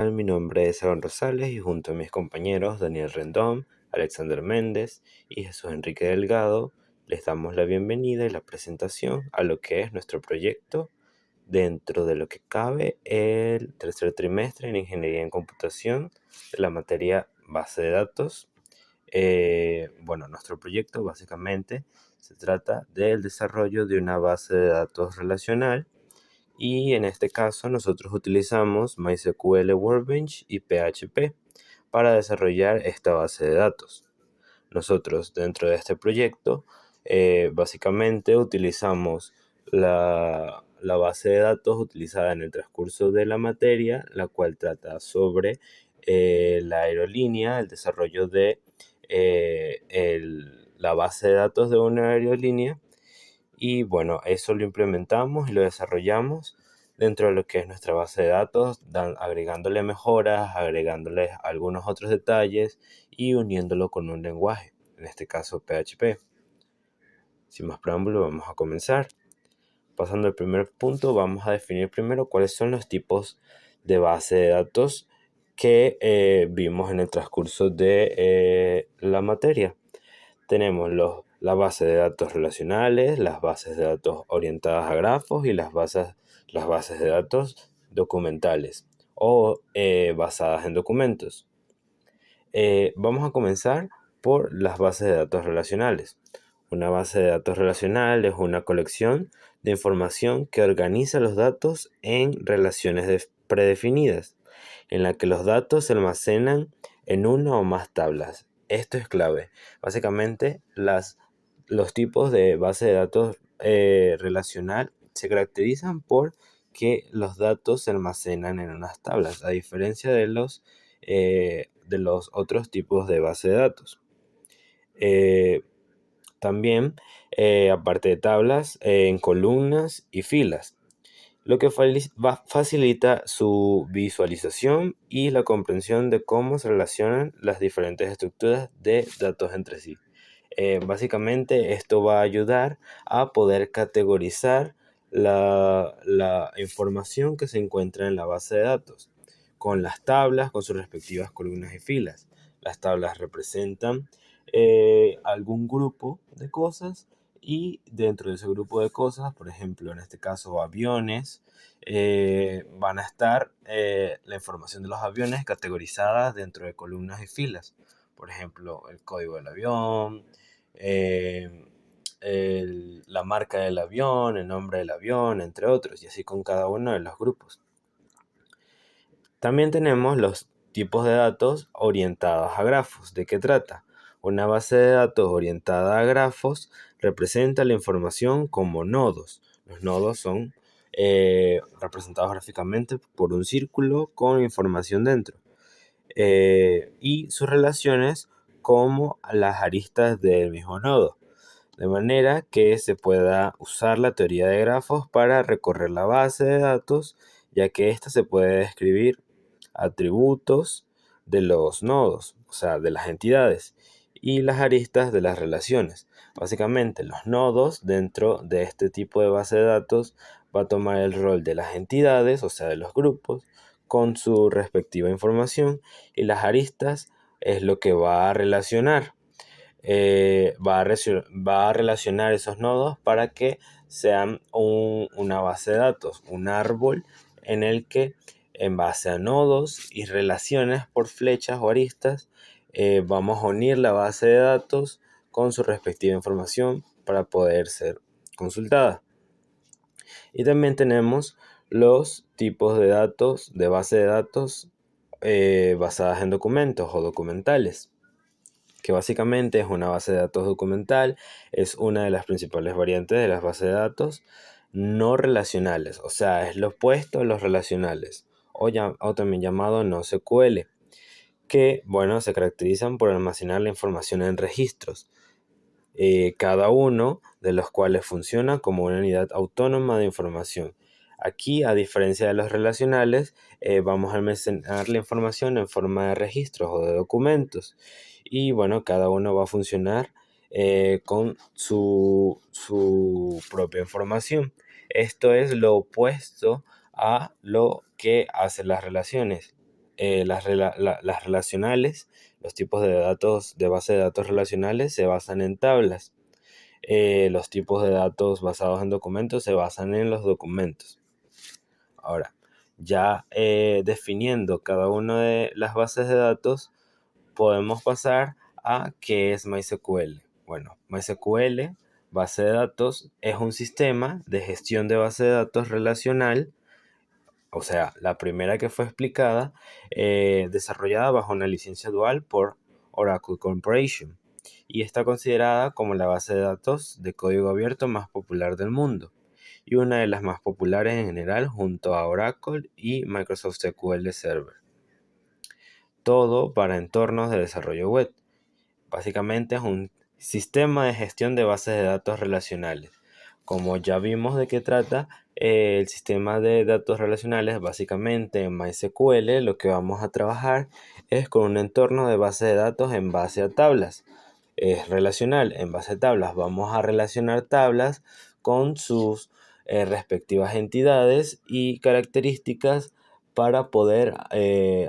Mi nombre es Aaron Rosales y junto a mis compañeros Daniel Rendón, Alexander Méndez y Jesús Enrique Delgado, les damos la bienvenida y la presentación a lo que es nuestro proyecto dentro de lo que cabe el tercer trimestre en Ingeniería en Computación de la materia Base de Datos. Nuestro proyecto básicamente se trata del desarrollo de una base de datos relacional. Y en este caso nosotros utilizamos MySQL Workbench y PHP para desarrollar esta base de datos. Nosotros dentro de este proyecto básicamente utilizamos la base de datos utilizada en el transcurso de la materia, la cual trata sobre la aerolínea, el desarrollo de la base de datos de una aerolínea. Y bueno, eso lo implementamos y lo desarrollamos dentro de lo que es nuestra base de datos, agregándole mejoras, agregándole algunos otros detalles y uniéndolo con un lenguaje, en este caso PHP. Sin más preámbulo, vamos a comenzar. Pasando al primer punto, vamos a definir primero cuáles son los tipos de base de datos que vimos en el transcurso de la materia. Tenemos la base de datos relacionales, las bases de datos orientadas a grafos y las bases de datos documentales o basadas en documentos. Vamos a comenzar por las bases de datos relacionales. Una base de datos relacional es una colección de información que organiza los datos en relaciones predefinidas, en la que los datos se almacenan en una o más tablas. Esto es clave. Básicamente, los tipos de base de datos relacional se caracterizan por que los datos se almacenan en unas tablas, a diferencia de los otros tipos de base de datos. También, aparte de tablas, en columnas y filas, lo que facilita su visualización y la comprensión de cómo se relacionan las diferentes estructuras de datos entre sí. Básicamente esto va a ayudar a poder categorizar la información que se encuentra en la base de datos, con las tablas, con sus respectivas columnas y filas. Las tablas representan algún grupo de cosas y dentro de ese grupo de cosas, por ejemplo, en este caso aviones, van a estar la información de los aviones categorizadas dentro de columnas y filas. Por ejemplo, el código del avión, la marca del avión, el nombre del avión, entre otros, y así con cada uno de los grupos. También tenemos los tipos de datos orientados a grafos. ¿De qué trata? Una base de datos orientada a grafos representa la información como nodos. Los nodos son representados gráficamente por un círculo con información dentro. Y sus relaciones como las aristas del mismo nodo, de manera que se pueda usar la teoría de grafos para recorrer la base de datos, ya que ésta se puede describir atributos de los nodos, o sea, de las entidades, y las aristas de las relaciones. Básicamente, los nodos dentro de este tipo de base de datos va a tomar el rol de las entidades, o sea, de los grupos, con su respectiva información, y las aristas es lo que va a relacionar. Va a relacionar esos nodos para que sean una base de datos, un árbol en el que en base a nodos y relaciones por flechas o aristas vamos a unir la base de datos con su respectiva información para poder ser consultada. Y también tenemos los tipos de datos, de base de datos basadas en documentos o documentales, que básicamente es una base de datos documental, es una de las principales variantes de las bases de datos no relacionales, o sea, es lo opuesto a los relacionales, o también llamado NoSQL, que, bueno, se caracterizan por almacenar la información en registros, cada uno de los cuales funciona como una unidad autónoma de información. Aquí, a diferencia de los relacionales, vamos a almacenar la información en forma de registros o de documentos. Y bueno, cada uno va a funcionar con su propia información. Esto es lo opuesto a lo que hacen las relaciones. las relacionales, los tipos de datos de base de datos relacionales se basan en tablas. Los tipos de datos basados en documentos se basan en los documentos. Ahora, ya definiendo cada una de las bases de datos, podemos pasar a qué es MySQL. Bueno, MySQL, base de datos, es un sistema de gestión de base de datos relacional, o sea, la primera que fue explicada, desarrollada bajo una licencia dual por Oracle Corporation, y está considerada como la base de datos de código abierto más popular del mundo, y una de las más populares en general junto a Oracle y Microsoft SQL Server. Todo para entornos de desarrollo web. Básicamente es un sistema de gestión de bases de datos relacionales. Como ya vimos de qué trata, el sistema de datos relacionales, básicamente en MySQL, lo que vamos a trabajar es con un entorno de base de datos en base a tablas. Es relacional en base a tablas. Vamos a relacionar tablas con sus respectivas entidades y características para poder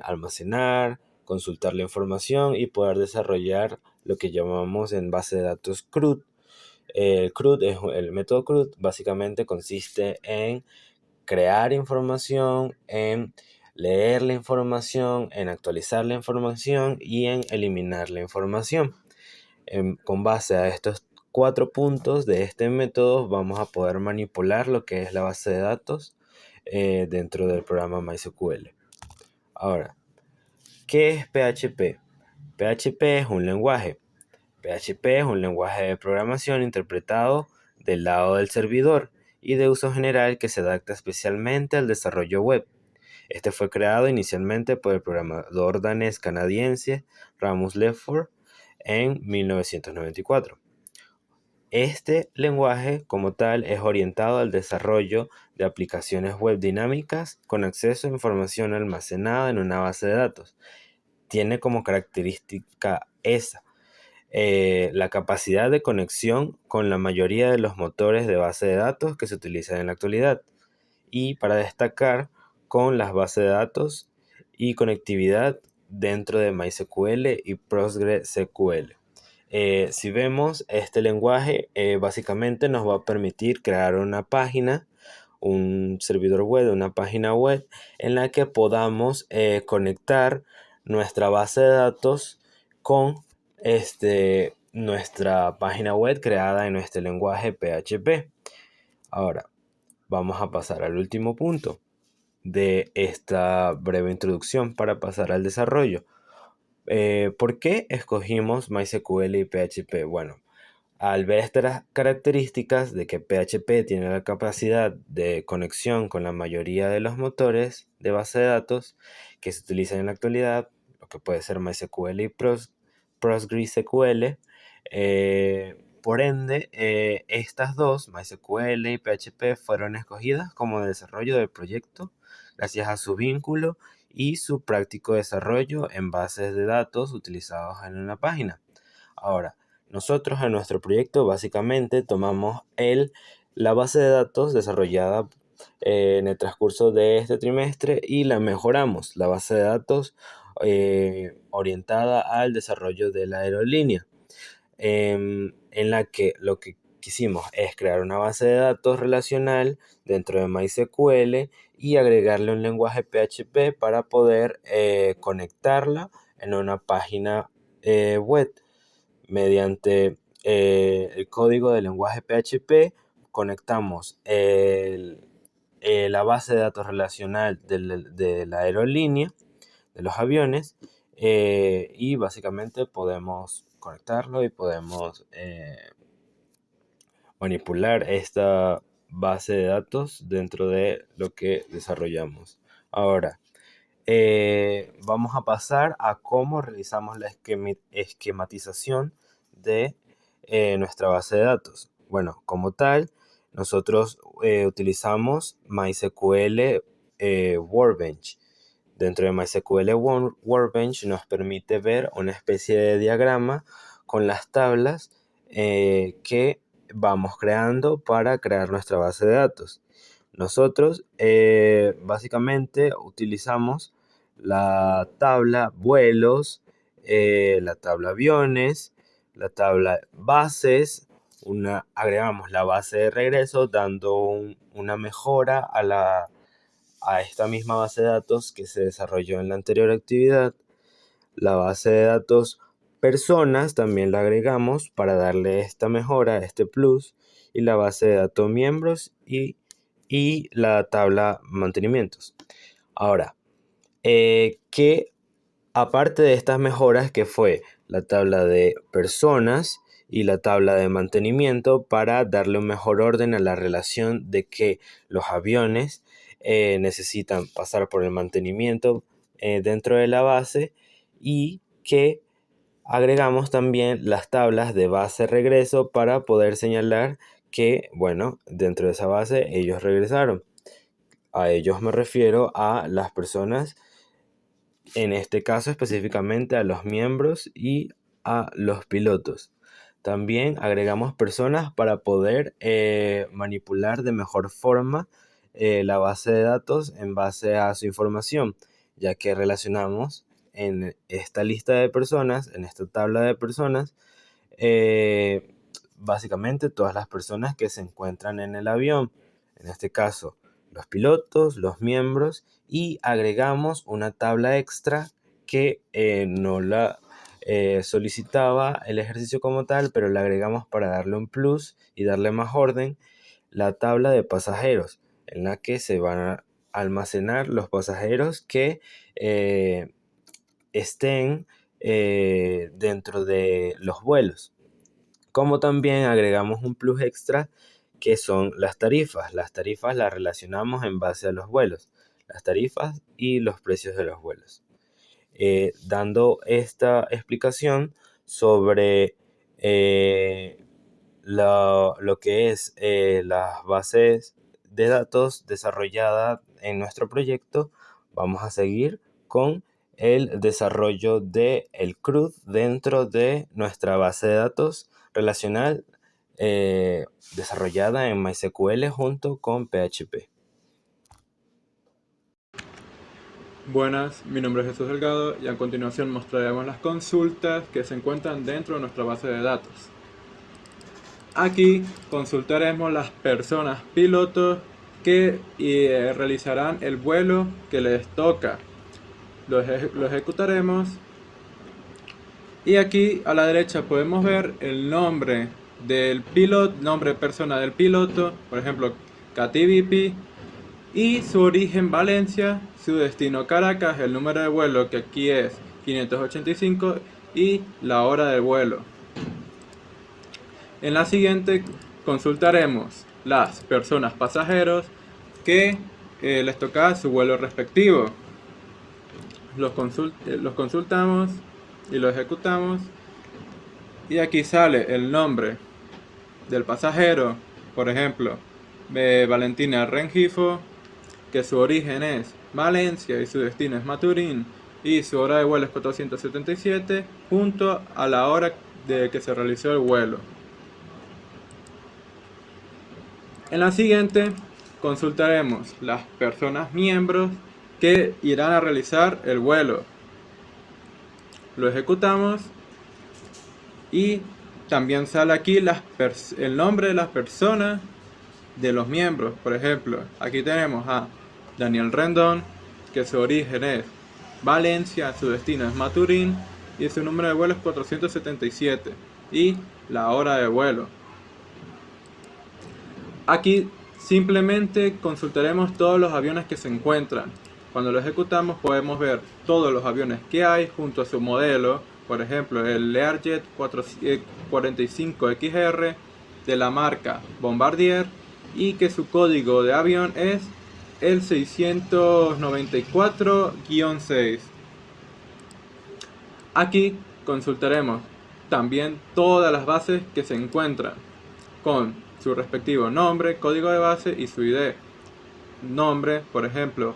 almacenar, consultar la información y poder desarrollar lo que llamamos en base de datos CRUD. El método CRUD básicamente consiste en crear información, en leer la información, en actualizar la información y en eliminar la información. Con base a estos 4 puntos de este método vamos a poder manipular lo que es la base de datos dentro del programa MySQL. Ahora, ¿qué es PHP? PHP es un lenguaje. PHP es un lenguaje de programación interpretado del lado del servidor y de uso general que se adapta especialmente al desarrollo web. Este fue creado inicialmente por el programador danés canadiense Rasmus Lefford en 1994. Este lenguaje como tal es orientado al desarrollo de aplicaciones web dinámicas con acceso a información almacenada en una base de datos. Tiene como característica esa, la capacidad de conexión con la mayoría de los motores de base de datos que se utilizan en la actualidad, y para destacar con las bases de datos y conectividad dentro de MySQL y PostgreSQL. Si vemos este lenguaje, básicamente nos va a permitir crear una página, un servidor web, una página web en la que podamos conectar nuestra base de datos con nuestra página web creada en nuestro lenguaje PHP. Ahora, vamos a pasar al último punto de esta breve introducción para pasar al desarrollo. ¿Por qué escogimos MySQL y PHP? Bueno, al ver estas características de que PHP tiene la capacidad de conexión con la mayoría de los motores de base de datos que se utilizan en la actualidad, lo que puede ser MySQL y PostgreSQL, por ende, estas dos, MySQL y PHP, fueron escogidas como desarrollo del proyecto gracias a su vínculo y su práctico desarrollo en bases de datos utilizados en una página. Ahora, nosotros en nuestro proyecto básicamente tomamos la base de datos desarrollada en el transcurso de este trimestre y la mejoramos, la base de datos orientada al desarrollo de la aerolínea, en la que lo que quisimos es crear una base de datos relacional dentro de MySQL y agregarle un lenguaje PHP para poder conectarla en una página web. Mediante el código del lenguaje PHP conectamos la base de datos relacional de la aerolínea, de los aviones, y básicamente podemos conectarlo y podemos manipular esta base de datos dentro de lo que desarrollamos. Ahora, vamos a pasar a cómo realizamos la esquematización de nuestra base de datos. Bueno, como tal, nosotros utilizamos MySQL Workbench. Dentro de MySQL Workbench nos permite ver una especie de diagrama con las tablas que vamos creando para crear nuestra base de datos. Nosotros básicamente utilizamos la tabla vuelos, la tabla aviones, la tabla bases, agregamos la base de regreso dando una mejora a esta misma base de datos que se desarrolló en la anterior actividad. La base de datos personas también la agregamos para darle esta mejora, este plus, y la base de datos miembros y la tabla mantenimientos. Ahora, que aparte de estas mejoras, que fue la tabla de personas y la tabla de mantenimiento, para darle un mejor orden a la relación de que los aviones necesitan pasar por el mantenimiento dentro de la base, y que agregamos también las tablas de base regreso para poder señalar que, bueno, dentro de esa base ellos regresaron. A ellos me refiero a las personas, en este caso específicamente a los miembros y a los pilotos. También agregamos personas para poder manipular de mejor forma la base de datos en base a su información, ya que relacionamos en esta lista de personas, en esta tabla de personas, básicamente todas las personas que se encuentran en el avión, en este caso los pilotos, los miembros, y agregamos una tabla extra que no la solicitaba el ejercicio como tal, pero la agregamos para darle un plus y darle más orden, la tabla de pasajeros, en la que se van a almacenar los pasajeros que estén dentro de los vuelos. Como también agregamos un plus extra, que son las tarifas. Las tarifas las relacionamos en base a los vuelos, las tarifas y los precios de los vuelos. Dando esta explicación sobre lo que es las bases de datos desarrolladas en nuestro proyecto, vamos a seguir con el desarrollo del CRUD dentro de nuestra base de datos relacional desarrollada en MySQL junto con PHP. Buenas, mi nombre es Jesús Delgado y a continuación mostraremos las consultas que se encuentran dentro de nuestra base de datos. Aquí consultaremos las personas pilotos que realizarán el vuelo que les toca. Lo ejecutaremos y aquí a la derecha podemos ver el nombre del piloto, nombre persona del piloto, por ejemplo KTVP, y su origen Valencia, su destino Caracas, el número de vuelo que aquí es 585 y la hora de vuelo. En la siguiente consultaremos las personas pasajeros que les toca su vuelo respectivo. Los consultamos y lo ejecutamos y aquí sale el nombre del pasajero, por ejemplo Valentina Rengifo, que su origen es Valencia y su destino es Maturín y su hora de vuelo es 477 junto a la hora de que se realizó el vuelo. En la siguiente consultaremos las personas miembros que irán a realizar el vuelo. Lo ejecutamos y también sale aquí el nombre de las personas de los miembros. Por ejemplo, aquí tenemos a Daniel Rendón, que su origen es Valencia, su destino es Maturín y su número de vuelo es 477 y la hora de vuelo. Aquí simplemente consultaremos todos los aviones que se encuentran. Cuando lo ejecutamos podemos ver todos los aviones que hay junto a su modelo, por ejemplo el Learjet 45XR de la marca Bombardier y que su código de avión es el 694-6. Aquí consultaremos también todas las bases que se encuentran con su respectivo nombre, código de base y su ID. Nombre, por ejemplo,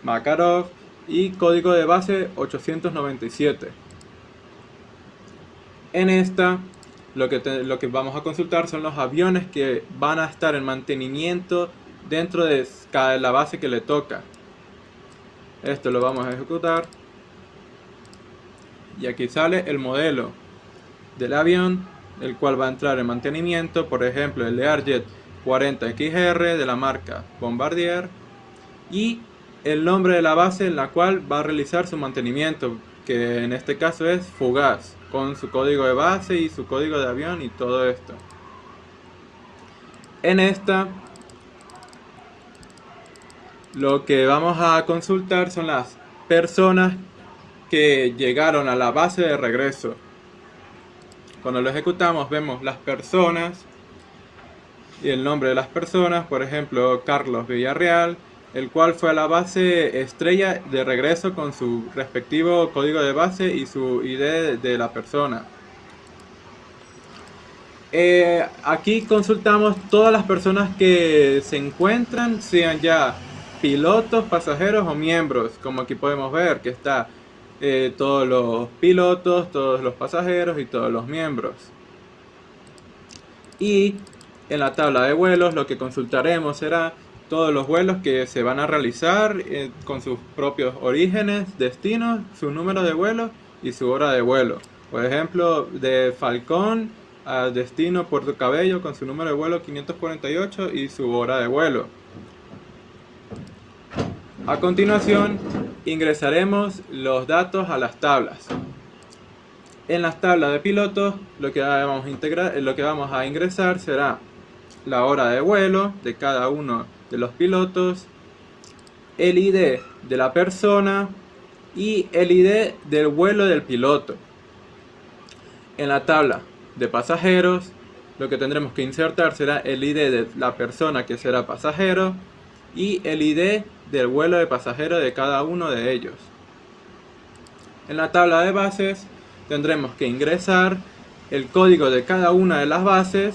Makarov y código de base 897. En esta lo que vamos a consultar son los aviones que van a estar en mantenimiento dentro de la base que le toca. Esto lo vamos a ejecutar. Y aquí sale el modelo del avión, el cual va a entrar en mantenimiento, por ejemplo el Learjet 40XR de la marca Bombardier, y el nombre de la base en la cual va a realizar su mantenimiento, que en este caso es Fugaz, con su código de base y su código de avión y todo esto. En esta, lo que vamos a consultar son las personas que llegaron a la base de regreso. Cuando lo ejecutamos vemos las personas y el nombre de las personas, por ejemplo Carlos Villarreal, el cual fue a la base estrella de regreso con su respectivo código de base y su ID de la persona. Aquí consultamos todas las personas que se encuentran, sean ya pilotos, pasajeros o miembros, como aquí podemos ver que está todos los pilotos, todos los pasajeros y todos los miembros. Y en la tabla de vuelos lo que consultaremos será todos los vuelos que se van a realizar con sus propios orígenes, destinos, su número de vuelo y su hora de vuelo. Por ejemplo, de Falcón a destino Puerto Cabello con su número de vuelo 548 y su hora de vuelo. A continuación ingresaremos los datos a las tablas. En las tablas de pilotos lo que vamos a ingresar será la hora de vuelo de cada uno de los pilotos, el ID de la persona y el ID del vuelo del piloto. En la tabla de pasajeros lo que tendremos que insertar será el ID de la persona que será pasajero y el ID del vuelo de pasajero de cada uno de ellos. En la tabla de bases tendremos que ingresar el código de cada una de las bases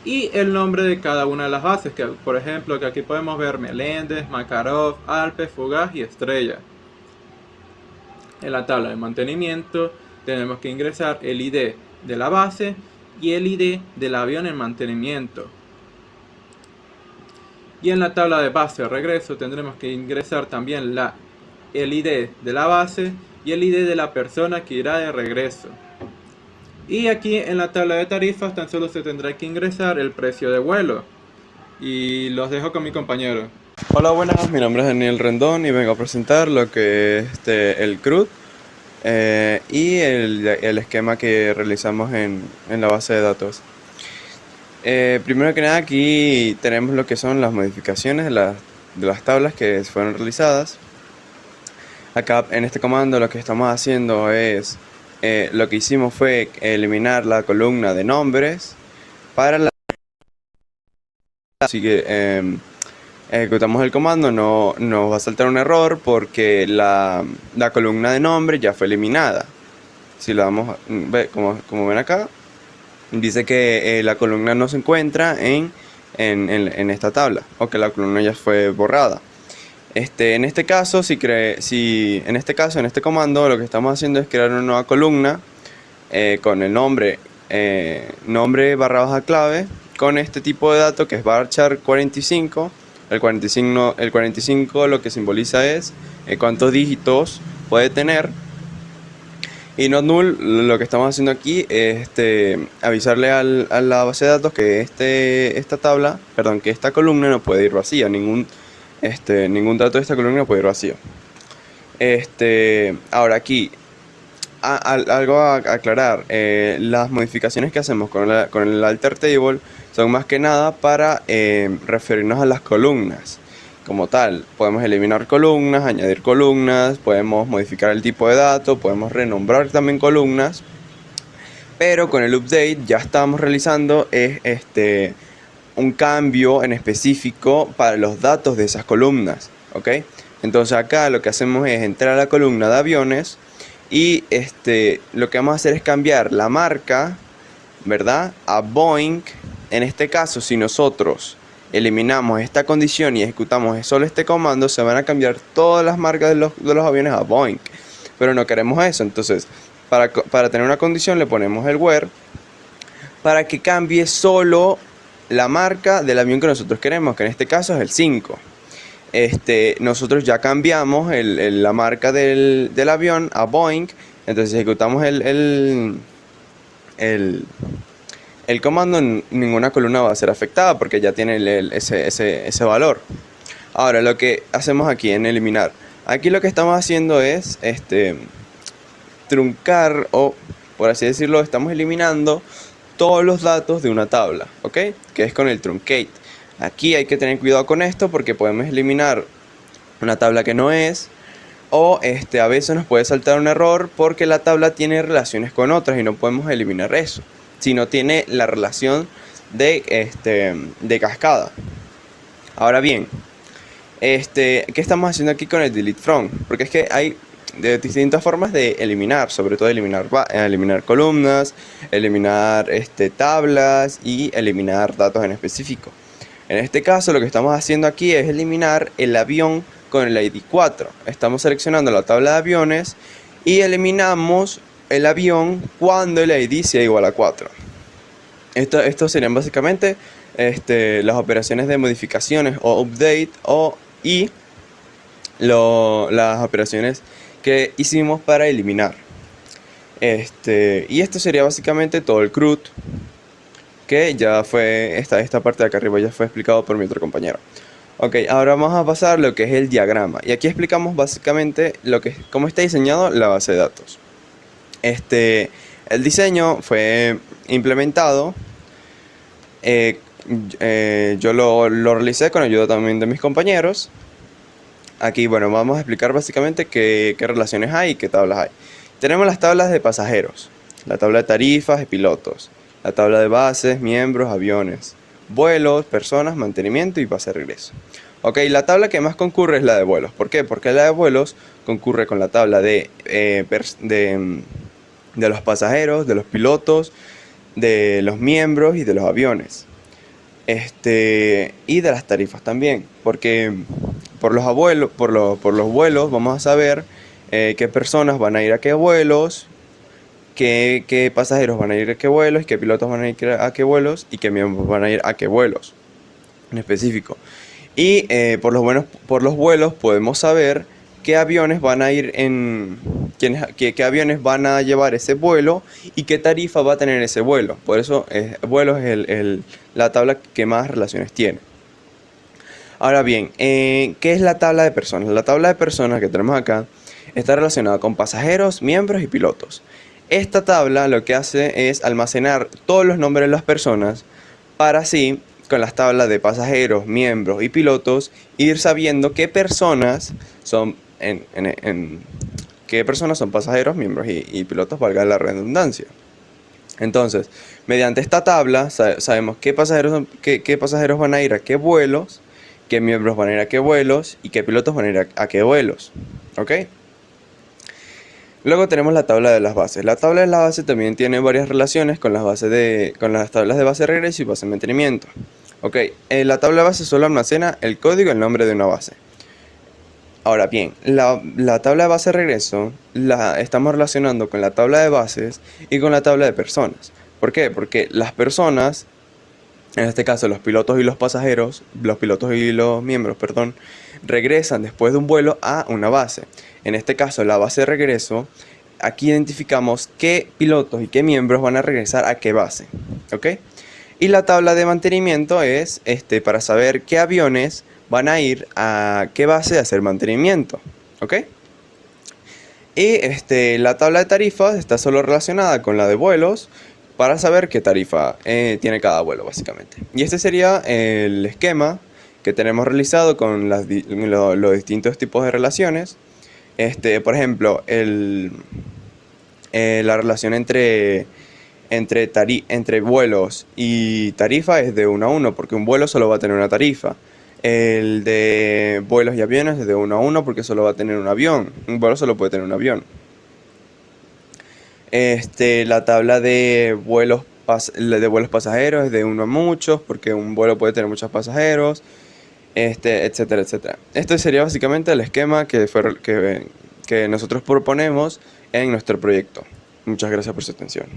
y el nombre de cada una de las bases, que por ejemplo que aquí podemos ver Meléndez, Makarov, Alpes, Fugaz y Estrella. En la tabla de mantenimiento tenemos que ingresar el ID de la base y el ID del avión en mantenimiento. Y en la tabla de base de regreso tendremos que ingresar también el ID de la base y el ID de la persona que irá de regreso. Y aquí en la tabla de tarifas tan solo se tendrá que ingresar el precio de vuelo. Y los dejo con mi compañero. Hola, buenas, mi nombre es Daniel Rendón y vengo a presentar lo que es el CRUD y el esquema que realizamos en la base de datos. Primero que nada, aquí tenemos lo que son las modificaciones de las tablas que fueron realizadas. Acá en este comando lo que estamos haciendo es, lo que hicimos fue eliminar la columna de nombres para la... Así que ejecutamos el comando, no nos va a saltar un error porque la columna de nombre ya fue eliminada. Si lo damos, como ven acá, dice que la columna no se encuentra en esta tabla, o que la columna ya fue borrada. En este caso, en este comando lo que estamos haciendo es crear una nueva columna con el nombre /baja clave con este tipo de dato que es varchar 45. El 45 lo que simboliza es cuántos dígitos puede tener. Y not null, lo que estamos haciendo aquí es avisarle a la base de datos que esta columna no puede ir vacía, ningún dato de esta columna no puede ir vacío. Ahora aquí, algo a aclarar, las modificaciones que hacemos con el alter table son más que nada para referirnos a las columnas. Como tal, podemos eliminar columnas, añadir columnas, podemos modificar el tipo de dato, podemos renombrar también columnas. Pero con el update ya estamos realizando un cambio en específico para los datos de esas columnas, ¿ok? Entonces acá lo que hacemos es entrar a la columna de aviones y lo que vamos a hacer es cambiar la marca, ¿verdad?, a Boeing. En este caso, si nosotros eliminamos esta condición y ejecutamos solo este comando, se van a cambiar todas las marcas de los aviones a Boeing, pero no queremos eso. Entonces para tener una condición le ponemos el where para que cambie solo la marca del avión que nosotros queremos, que en este caso es el 5. nosotros ya cambiamos la marca del avión a Boeing. Entonces ejecutamos el comando, ninguna columna va a ser afectada porque ya tiene ese valor. Ahora, lo que hacemos aquí en eliminar, aquí lo que estamos haciendo es truncar, o por así decirlo, estamos eliminando todos los datos de una tabla, ¿ok? Que es con el truncate. Aquí hay que tener cuidado con esto porque podemos eliminar una tabla que no es, o a veces nos puede saltar un error porque la tabla tiene relaciones con otras y no podemos eliminar eso si no tiene la relación de cascada. Ahora bien, ¿qué estamos haciendo aquí con el delete from? Porque es que hay de distintas formas de eliminar, sobre todo eliminar columnas, eliminar tablas y eliminar datos en específico. En este caso lo que estamos haciendo aquí es eliminar el avión con el ID 4. Estamos seleccionando la tabla de aviones y eliminamos el avión cuando el ID sea igual a 4. Esto serían básicamente las operaciones de modificaciones o update y las operaciones que hicimos para eliminar. Y esto sería básicamente todo el CRUD, que ya fue, esta parte de acá arriba ya fue explicado por mi otro compañero. Ok, ahora vamos a pasar a lo que es el diagrama. Y aquí explicamos básicamente cómo está diseñado la base de datos. El diseño fue implementado. Yo lo realicé con ayuda también de mis compañeros. Aquí, bueno, vamos a explicar básicamente qué relaciones hay y qué tablas hay. Tenemos las tablas de pasajeros, la tabla de tarifas y pilotos, la tabla de bases, miembros, aviones, vuelos, personas, mantenimiento y base de regreso. Ok, la tabla que más concurre es la de vuelos. ¿Por qué? Porque la de vuelos concurre con la tabla de los pasajeros, de los pilotos, de los miembros y de los aviones. Y de las tarifas también, porque por los vuelos vamos a saber qué personas van a ir a qué vuelos, qué pasajeros van a ir a qué vuelos, qué pilotos van a ir a qué vuelos y qué miembros van a ir a qué vuelos en específico. Y por los vuelos podemos saber qué aviones van a ir qué aviones van a llevar ese vuelo y qué tarifa va a tener ese vuelo. Por eso vuelos es la tabla que más relaciones tiene. Ahora bien, ¿qué es la tabla de personas? La tabla de personas que tenemos acá está relacionada con pasajeros, miembros y pilotos. Esta tabla lo que hace es almacenar todos los nombres de las personas para así, con las tablas de pasajeros, miembros y pilotos, ir sabiendo qué personas son qué personas son pasajeros, miembros y pilotos, valga la redundancia. Entonces, mediante esta tabla sabemos qué pasajeros van a ir a qué vuelos, qué miembros van a ir a qué vuelos y qué pilotos van a ir a qué vuelos. ¿Ok? Luego tenemos la tabla de las bases. La tabla de las bases también tiene varias relaciones con las tablas de base de regreso y base de mantenimiento. Ok, la tabla de base solo almacena el código y el nombre de una base. Ahora bien, la tabla de base de regreso la estamos relacionando con la tabla de bases y con la tabla de personas. ¿Por qué? Porque las personas, en este caso los pilotos y los pasajeros, los pilotos y los miembros, regresan después de un vuelo a una base. En este caso, la base de regreso, aquí identificamos qué pilotos y qué miembros van a regresar a qué base. ¿Ok? Y la tabla de mantenimiento es para saber qué aviones van a ir a qué base a hacer mantenimiento. ¿Ok? Y la tabla de tarifas está solo relacionada con la de vuelos para saber qué tarifa tiene cada vuelo, básicamente. Y este sería el esquema que tenemos realizado con los distintos tipos de relaciones. Por ejemplo, la relación entre vuelos y tarifa es de 1 a 1, porque un vuelo solo va a tener una tarifa. El de vuelos y aviones es de 1 a 1 porque solo va a tener un avión. Un vuelo solo puede tener un avión. La tabla de vuelos pasajeros es de 1 a muchos porque un vuelo puede tener muchos pasajeros, etcétera, etcétera. Este sería básicamente el esquema que nosotros proponemos en nuestro proyecto. Muchas gracias por su atención.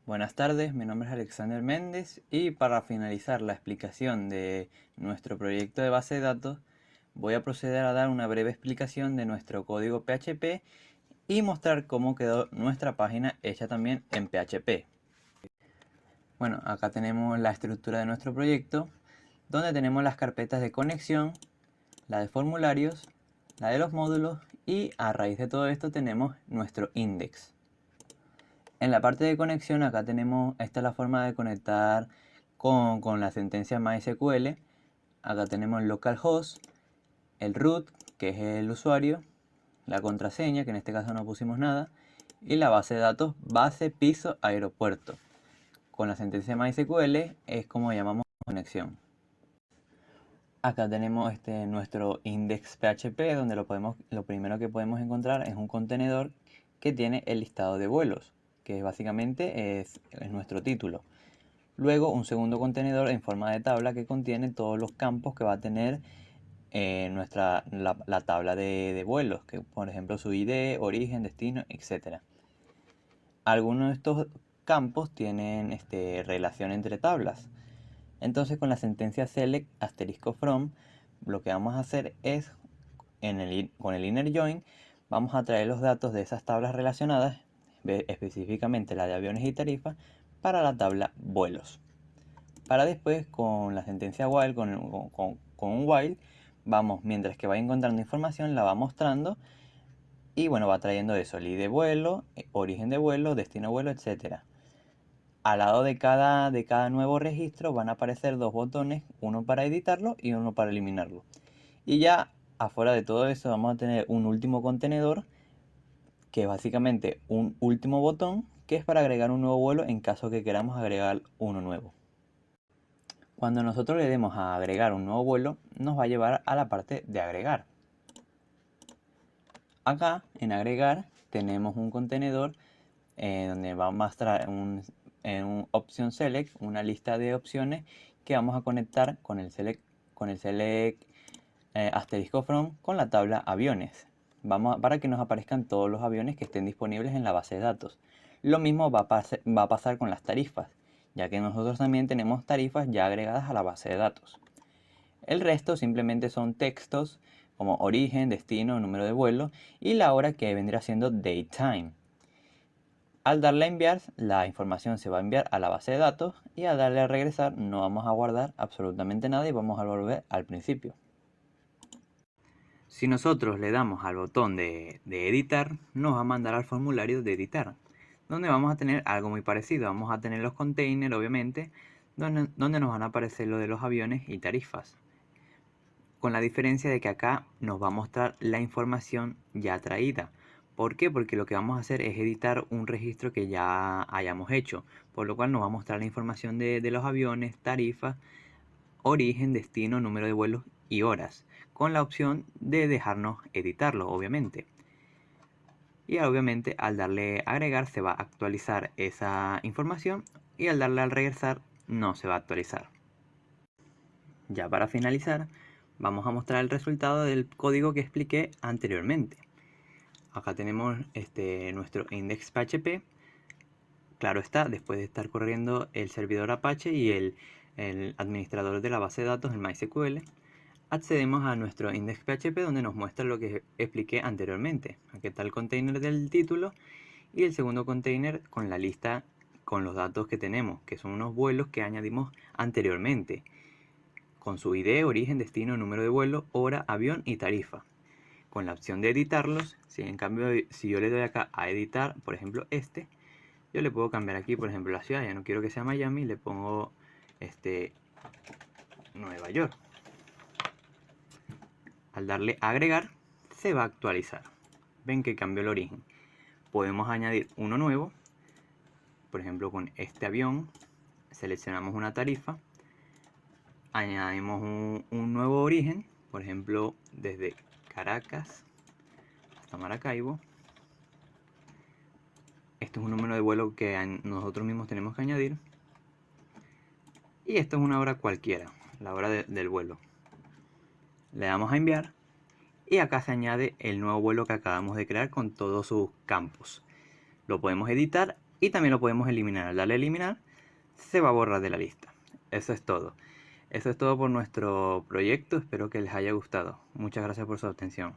Buenas tardes, mi nombre es Alexander Méndez y para finalizar la explicación de nuestro proyecto de base de datos voy a proceder a dar una breve explicación de nuestro código PHP y mostrar cómo quedó nuestra página hecha también en PHP. Bueno, acá tenemos la estructura de nuestro proyecto, donde tenemos las carpetas de conexión, la de formularios, la de los módulos y a raíz de todo esto tenemos nuestro index. En la parte de conexión acá tenemos, esta es la forma de conectar con la sentencia MySQL. Acá tenemos el localhost, el root, que es el usuario, la contraseña, que en este caso no pusimos nada, y la base de datos base piso aeropuerto. Con la sentencia MySQL es como llamamos conexión. Acá tenemos nuestro index PHP, donde lo primero que podemos encontrar es un contenedor que tiene el listado de vuelos, que básicamente es nuestro título. Luego un segundo contenedor en forma de tabla que contiene todos los campos que va a tener la tabla de vuelos, que por ejemplo su ID, origen, destino, etc. Algunos de estos campos tienen relación entre tablas. Entonces con la sentencia select *from lo que vamos a hacer es con el inner join vamos a traer los datos de esas tablas relacionadas, específicamente la de aviones y tarifas, para la tabla vuelos. Para después con la sentencia while, con un while, mientras que va encontrando información, la va mostrando y bueno, va trayendo eso, el ID de vuelo, origen de vuelo, destino de vuelo, etc. Al lado de cada nuevo registro van a aparecer dos botones, uno para editarlo y uno para eliminarlo. Y ya afuera de todo eso vamos a tener un último contenedor, que es básicamente un último botón, que es para agregar un nuevo vuelo en caso que queramos agregar uno nuevo. Cuando nosotros le demos a agregar un nuevo vuelo, nos va a llevar a la parte de agregar. Acá en agregar tenemos un contenedor donde va a mostrar en un option select una lista de opciones que vamos a conectar con el select *from con la tabla aviones. Para que nos aparezcan todos los aviones que estén disponibles en la base de datos. Lo mismo va a pasar con las tarifas, ya que nosotros también tenemos tarifas ya agregadas a la base de datos. El resto simplemente son textos como origen, destino, número de vuelo y la hora, que vendrá siendo daytime. Al darle a enviar, la información se va a enviar a la base de datos y al darle a regresar no vamos a guardar absolutamente nada y vamos a volver al principio. Si nosotros le damos al botón de editar, nos va a mandar al formulario de editar, donde vamos a tener algo muy parecido. Vamos a tener los containers, obviamente, donde nos van a aparecer lo de los aviones y tarifas. Con la diferencia de que acá nos va a mostrar la información ya traída. ¿Por qué? Porque lo que vamos a hacer es editar un registro que ya hayamos hecho, por lo cual nos va a mostrar la información de los aviones, tarifas, origen, destino, número de vuelos y horas, con la opción de dejarnos editarlo, obviamente. Y obviamente al darle a agregar se va a actualizar esa información y al darle al regresar no se va a actualizar. Ya para finalizar, vamos a mostrar el resultado del código que expliqué anteriormente. Acá tenemos nuestro index PHP. Claro está, después de estar corriendo el servidor Apache y el administrador de la base de datos, el MySQL, accedemos a nuestro index PHP, donde nos muestra lo que expliqué anteriormente. Aquí está el container del título y el segundo container con la lista con los datos que tenemos, que son unos vuelos que añadimos anteriormente, con su ID, origen, destino, número de vuelo, hora, avión y tarifa. Con la opción de editarlos, si yo le doy acá a editar, por ejemplo yo le puedo cambiar aquí, por ejemplo, la ciudad. Ya no quiero que sea Miami, le pongo Nueva York. Al darle a agregar, se va a actualizar. Ven que cambió el origen. Podemos añadir uno nuevo, por ejemplo con este avión. Seleccionamos una tarifa, añadimos un nuevo origen, por ejemplo desde Caracas hasta Maracaibo. Esto es un número de vuelo que nosotros mismos tenemos que añadir. Y esto es una hora cualquiera, la hora del vuelo. Le damos a enviar y acá se añade el nuevo vuelo que acabamos de crear con todos sus campos. Lo podemos editar y también lo podemos eliminar. Al darle a eliminar, se va a borrar de la lista. Eso es todo. Eso es todo por nuestro proyecto. Espero que les haya gustado. Muchas gracias por su atención.